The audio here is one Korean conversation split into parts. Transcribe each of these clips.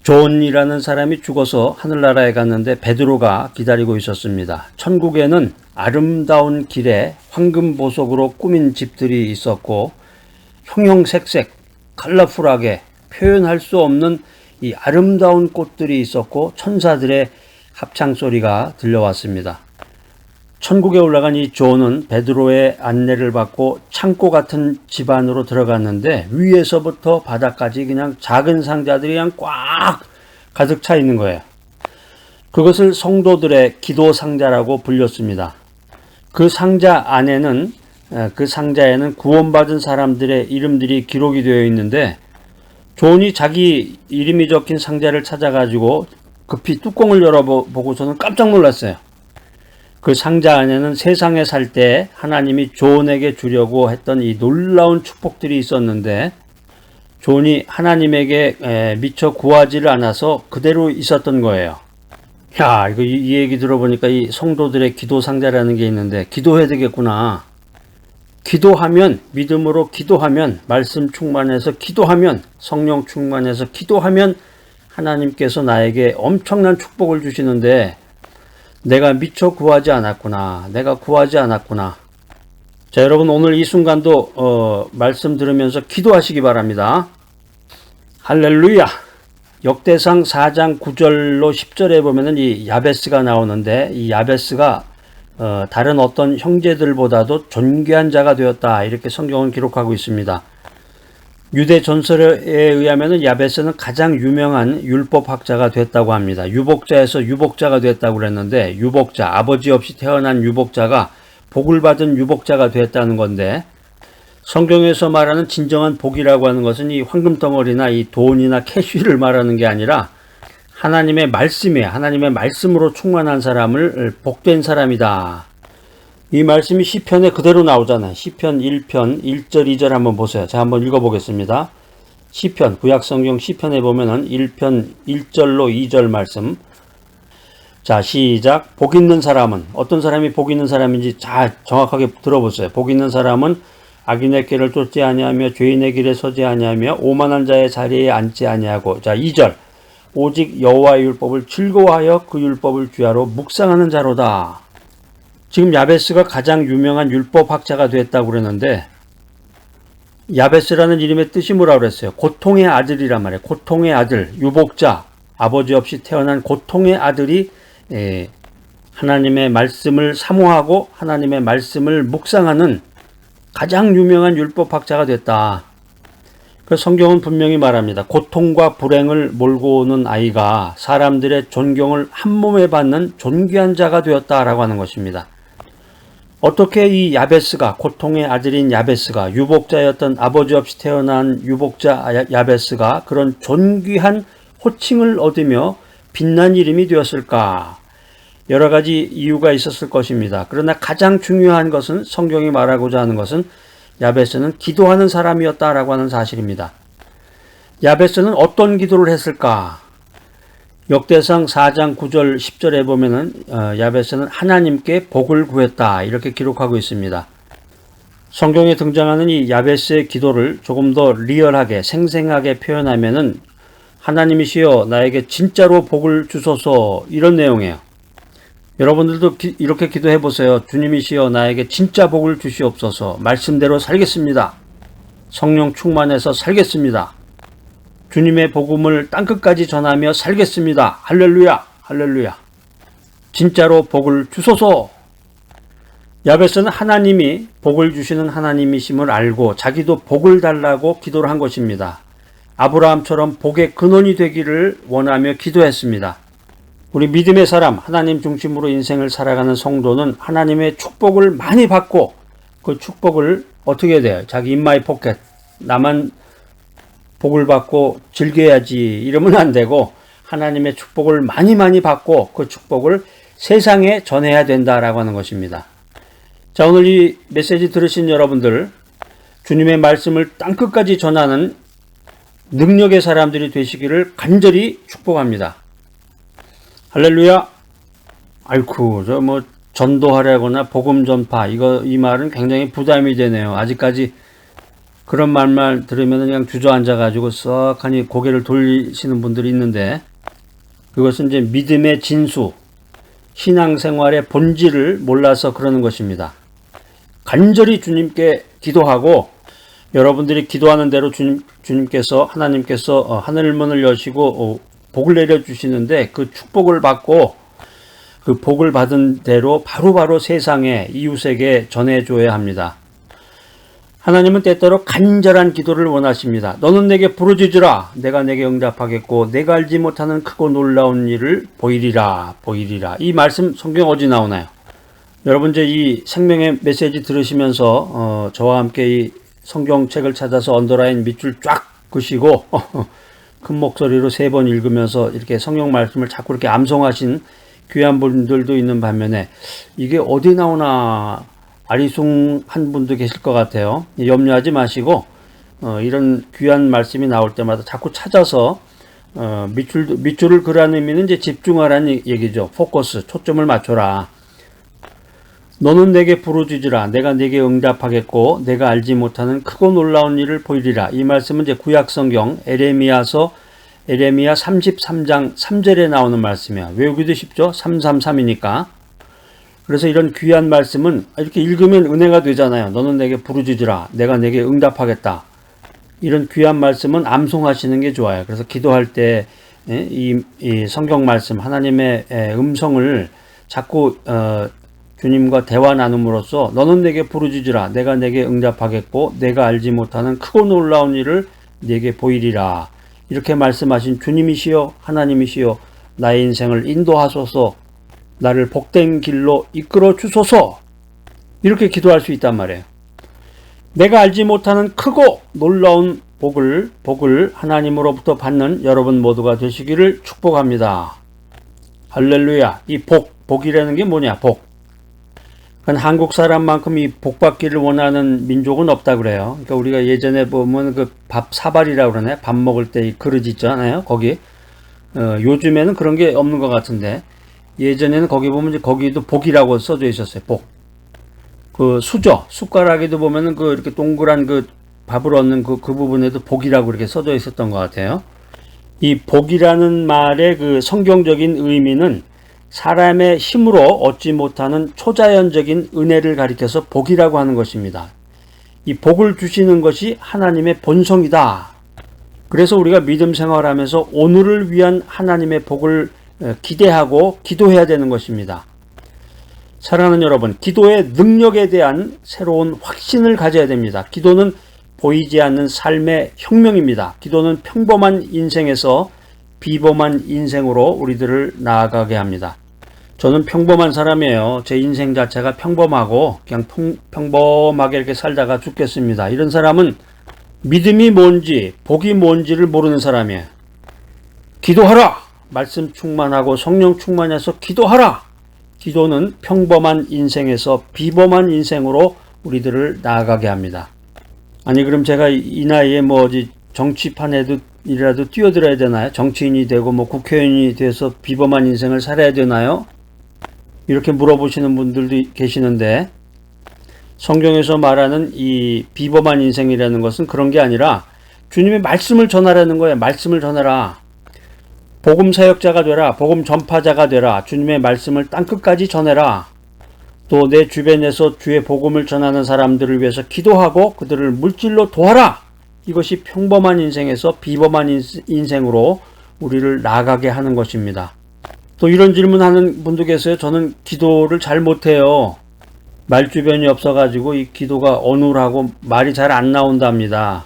존이라는 사람이 죽어서 하늘나라에 갔는데 베드로가 기다리고 있었습니다. 천국에는 아름다운 길에 황금 보석으로 꾸민 집들이 있었고 형형색색 컬러풀하게 표현할 수 없는 이 아름다운 꽃들이 있었고 천사들의 합창소리가 들려왔습니다. 천국에 올라간 이 존은 베드로의 안내를 받고 창고 같은 집 안으로 들어갔는데 위에서부터 바닥까지 그냥 작은 상자들이 그냥 꽉 가득 차 있는 거예요. 그것을 성도들의 기도 상자라고 불렸습니다. 그 상자에는 구원받은 사람들의 이름들이 기록이 되어 있는데 존이 자기 이름이 적힌 상자를 찾아가지고 급히 뚜껑을 열어보고서는 깜짝 놀랐어요. 그 상자 안에는 세상에 살 때 하나님이 존에게 주려고 했던 이 놀라운 축복들이 있었는데 존이 하나님에게 미처 구하지를 않아서 그대로 있었던 거예요. 야, 이거 이 얘기 들어보니까 이 성도들의 기도 상자라는 게 있는데 기도해야 되겠구나. 기도하면, 믿음으로 기도하면, 말씀 충만해서 기도하면, 성령 충만해서 기도하면 하나님께서 나에게 엄청난 축복을 주시는데 내가 미처 구하지 않았구나. 내가 구하지 않았구나. 자, 여러분 오늘 이 순간도 말씀 들으면서 기도하시기 바랍니다. 할렐루야. 역대상 4장 9절로 10절에 보면은 이 야베스가 나오는데 이 야베스가 다른 어떤 형제들보다도 존귀한 자가 되었다. 이렇게 성경은 기록하고 있습니다. 유대 전설에 의하면 야베스는 가장 유명한 율법학자가 됐다고 합니다. 유복자에서 유복자가 됐다고 그랬는데 유복자, 아버지 없이 태어난 유복자가 복을 받은 유복자가 됐다는 건데 성경에서 말하는 진정한 복이라고 하는 것은 이 황금덩어리나 이 돈이나 캐시를 말하는 게 아니라 하나님의 말씀이에요. 하나님의 말씀으로 충만한 사람을 복된 사람이다. 이 말씀이 시편에 그대로 나오잖아요. 시편 1편 1절 2절 한번 보세요. 자, 한번 읽어보겠습니다. 시편, 구약성경 시편에 보면은 1편 1절로 2절 말씀. 자, 시작. 복 있는 사람은, 어떤 사람이 복 있는 사람인지 잘 정확하게 들어보세요. 복 있는 사람은 악인의 길을 쫓지 아니하며 죄인의 길에 서지 아니하며 오만한 자의 자리에 앉지 아니하고. 자, 2절. 오직 여호와의 율법을 즐거워하여 그 율법을 주야로 묵상하는 자로다. 지금 야베스가 가장 유명한 율법학자가 됐다고 그러는데 야베스라는 이름의 뜻이 뭐라고 그랬어요? 고통의 아들이란 말이에요. 고통의 아들, 유복자, 아버지 없이 태어난 고통의 아들이 하나님의 말씀을 사모하고 하나님의 말씀을 묵상하는 가장 유명한 율법학자가 됐다. 그 성경은 분명히 말합니다. 고통과 불행을 몰고 오는 아이가 사람들의 존경을 한 몸에 받는 존귀한 자가 되었다라고 하는 것입니다. 어떻게 이 야베스가, 고통의 아들인 야베스가, 유복자였던 아버지 없이 태어난 유복자 야베스가 그런 존귀한 호칭을 얻으며 빛난 이름이 되었을까? 여러 가지 이유가 있었을 것입니다. 그러나 가장 중요한 것은 성경이 말하고자 하는 것은 야베스는 기도하는 사람이었다라고 하는 사실입니다. 야베스는 어떤 기도를 했을까? 역대상 4장 9절 10절에 보면은 야베스는 하나님께 복을 구했다 이렇게 기록하고 있습니다. 성경에 등장하는 이 야베스의 기도를 조금 더 리얼하게 생생하게 표현하면은 하나님이시여 나에게 진짜로 복을 주소서 이런 내용이에요. 여러분들도 이렇게 기도해 보세요. 주님이시여 나에게 진짜 복을 주시옵소서. 말씀대로 살겠습니다. 성령 충만해서 살겠습니다. 주님의 복음을 땅끝까지 전하며 살겠습니다. 할렐루야, 할렐루야. 진짜로 복을 주소서. 야베스는 하나님이 복을 주시는 하나님이심을 알고 자기도 복을 달라고 기도를 한 것입니다. 아브라함처럼 복의 근원이 되기를 원하며 기도했습니다. 우리 믿음의 사람, 하나님 중심으로 인생을 살아가는 성도는 하나님의 축복을 많이 받고 그 축복을 어떻게 해야 돼요? 자기 인마이 포켓, 나만 복을 받고 즐겨야지 이러면 안 되고 하나님의 축복을 많이 받고 그 축복을 세상에 전해야 된다라고 하는 것입니다. 자, 오늘 이 메시지 들으신 여러분들 주님의 말씀을 땅끝까지 전하는 능력의 사람들이 되시기를 간절히 축복합니다. 할렐루야. 아이쿠, 저 뭐 전도하려거나 복음 전파 이 말은 굉장히 부담이 되네요. 아직까지 그런 말만 들으면 그냥 주저앉아가지고 썩하니 고개를 돌리시는 분들이 있는데, 그것은 이제 믿음의 진수, 신앙생활의 본질을 몰라서 그러는 것입니다. 간절히 주님께 기도하고, 여러분들이 기도하는 대로 하나님께서 하늘문을 여시고 복을 내려주시는데, 그 축복을 받고 그 복을 받은 대로 바로바로 세상에, 이웃에게 전해줘야 합니다. 하나님은 때때로 간절한 기도를 원하십니다. 너는 내게 부르짖으라. 내가 내게 응답하겠고 내가 알지 못하는 크고 놀라운 일을 보이리라. 이 말씀 성경 어디 나오나요? 여러분 이제 이 생명의 메시지 들으시면서 저와 함께 이 성경책을 찾아서 언더라인 밑줄 쫙 그시고 큰 목소리로 3번 읽으면서 이렇게 성경 말씀을 자꾸 이렇게 암송하신 귀한 분들도 있는 반면에 이게 어디 나오나 아리숭한 분도 계실 것 같아요. 염려하지 마시고 이런 귀한 말씀이 나올 때마다 자꾸 찾아서 밑줄을 그라는 의미는 이제 집중하라는 얘기죠. 포커스, 초점을 맞춰라. 너는 내게 부르짖으라. 내가 내게 응답하겠고 내가 알지 못하는 크고 놀라운 일을 보이리라. 이 말씀은 이제 구약성경 에레미야 33장 3절에 나오는 말씀이야. 외우기도 쉽죠? 333이니까. 그래서 이런 귀한 말씀은 이렇게 읽으면 은혜가 되잖아요. 너는 내게 부르짖으라. 내가 내게 응답하겠다. 이런 귀한 말씀은 암송하시는 게 좋아요. 그래서 기도할 때 이 성경 말씀, 하나님의 음성을 자꾸 주님과 대화 나눔으로써 너는 내게 부르짖으라. 내가 내게 응답하겠고 내가 알지 못하는 크고 놀라운 일을 내게 보이리라. 이렇게 말씀하신 주님이시여 하나님이시여 나의 인생을 인도하소서, 나를 복된 길로 이끌어 주소서, 이렇게 기도할 수 있단 말이에요. 내가 알지 못하는 크고 놀라운 복을 하나님으로부터 받는 여러분 모두가 되시기를 축복합니다. 할렐루야. 이 복이라는 게 뭐냐? 복. 한국 사람만큼 이 복받기를 원하는 민족은 없다 그래요. 그러니까 우리가 예전에 보면 그 밥 사발이라고 그러네. 밥 먹을 때 이 그릇 있잖아요. 거기. 요즘에는 그런 게 없는 것 같은데, 예전에는 거기 보면 이제 거기도 복이라고 써져 있었어요. 복. 그 수저, 숟가락에도 보면은 그 이렇게 동그란 그 밥을 얻는 그 부분에도 복이라고 이렇게 써져 있었던 것 같아요. 이 복이라는 말의 그 성경적인 의미는 사람의 힘으로 얻지 못하는 초자연적인 은혜를 가리켜서 복이라고 하는 것입니다. 이 복을 주시는 것이 하나님의 본성이다. 그래서 우리가 믿음 생활하면서 오늘을 위한 하나님의 복을 기대하고 기도해야 되는 것입니다. 사랑하는 여러분, 기도의 능력에 대한 새로운 확신을 가져야 됩니다. 기도는 보이지 않는 삶의 혁명입니다. 기도는 평범한 인생에서 비범한 인생으로 우리들을 나아가게 합니다. 저는 평범한 사람이에요. 제 인생 자체가 평범하고 그냥 평범하게 이렇게 살다가 죽겠습니다. 이런 사람은 믿음이 뭔지 복이 뭔지를 모르는 사람이에요. 기도하라! 말씀 충만하고 성령 충만해서 기도하라! 기도는 평범한 인생에서 비범한 인생으로 우리들을 나아가게 합니다. 아니 그럼 제가 이 나이에 정치판에도 뛰어들어야 되나요? 정치인이 되고 국회의원이 돼서 비범한 인생을 살아야 되나요? 이렇게 물어보시는 분들도 계시는데, 성경에서 말하는 이 비범한 인생이라는 것은 그런 게 아니라 주님의 말씀을 전하라는 거예요. 말씀을 전하라. 복음 사역자가 되라. 복음 전파자가 되라. 주님의 말씀을 땅끝까지 전해라. 또 내 주변에서 주의 복음을 전하는 사람들을 위해서 기도하고 그들을 물질로 도와라. 이것이 평범한 인생에서 비범한 인생으로 우리를 나아가게 하는 것입니다. 또 이런 질문하는 분도 계세요. 저는 기도를 잘 못해요. 말주변이 없어가지고 이 기도가 어눌하고 말이 잘 안 나온답니다.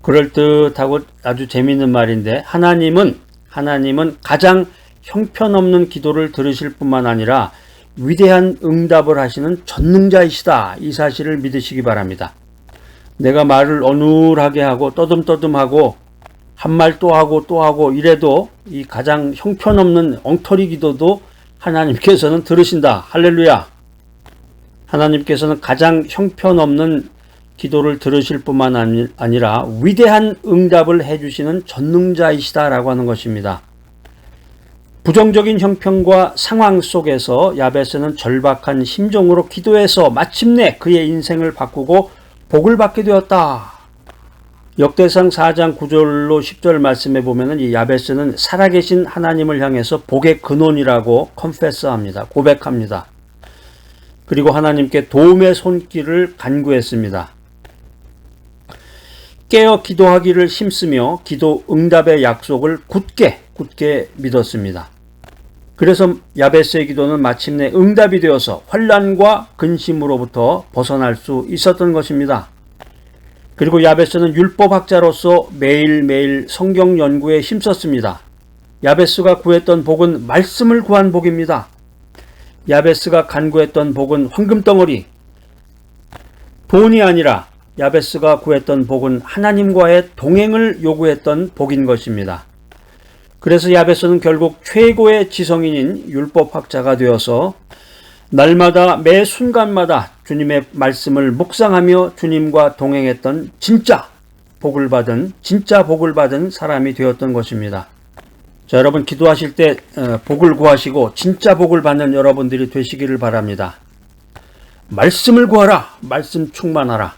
그럴듯하고 아주 재미있는 말인데, 하나님은 가장 형편없는 기도를 들으실 뿐만 아니라 위대한 응답을 하시는 전능자이시다. 이 사실을 믿으시기 바랍니다. 내가 말을 어눌하게 하고 떠듬떠듬하고 한 말 또 하고 이래도 이 가장 형편없는 엉터리 기도도 하나님께서는 들으신다. 할렐루야. 하나님께서는 가장 형편없는 기도를 들으실 뿐만 아니라 위대한 응답을 해주시는 전능자이시다라고 하는 것입니다. 부정적인 형편과 상황 속에서 야베스는 절박한 심정으로 기도해서 마침내 그의 인생을 바꾸고 복을 받게 되었다. 역대상 4장 9절로 10절 말씀에 보면은 이 야베스는 살아계신 하나님을 향해서 복의 근원이라고 컨페스합니다. 고백합니다. 그리고 하나님께 도움의 손길을 간구했습니다. 깨어 기도하기를 힘쓰며 기도 응답의 약속을 굳게 믿었습니다. 그래서 야베스의 기도는 마침내 응답이 되어서 환난과 근심으로부터 벗어날 수 있었던 것입니다. 그리고 야베스는 율법학자로서 매일매일 성경 연구에 힘썼습니다. 야베스가 구했던 복은 말씀을 구한 복입니다. 야베스가 간구했던 복은 황금덩어리, 돈이 아니라 야베스가 구했던 복은 하나님과의 동행을 요구했던 복인 것입니다. 그래서 야베스는 결국 최고의 지성인인 율법학자가 되어서 날마다 매 순간마다 주님의 말씀을 묵상하며 주님과 동행했던 진짜 복을 받은 사람이 되었던 것입니다. 자, 여러분 기도하실 때 복을 구하시고 진짜 복을 받는 여러분들이 되시기를 바랍니다. 말씀을 구하라. 말씀 충만하라.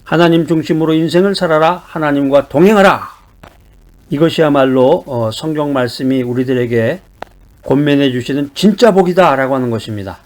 하나님 중심으로 인생을 살아라. 하나님과 동행하라. 이것이야말로 성경 말씀이 우리들에게 권면해 주시는 진짜 복이다 라고 하는 것입니다.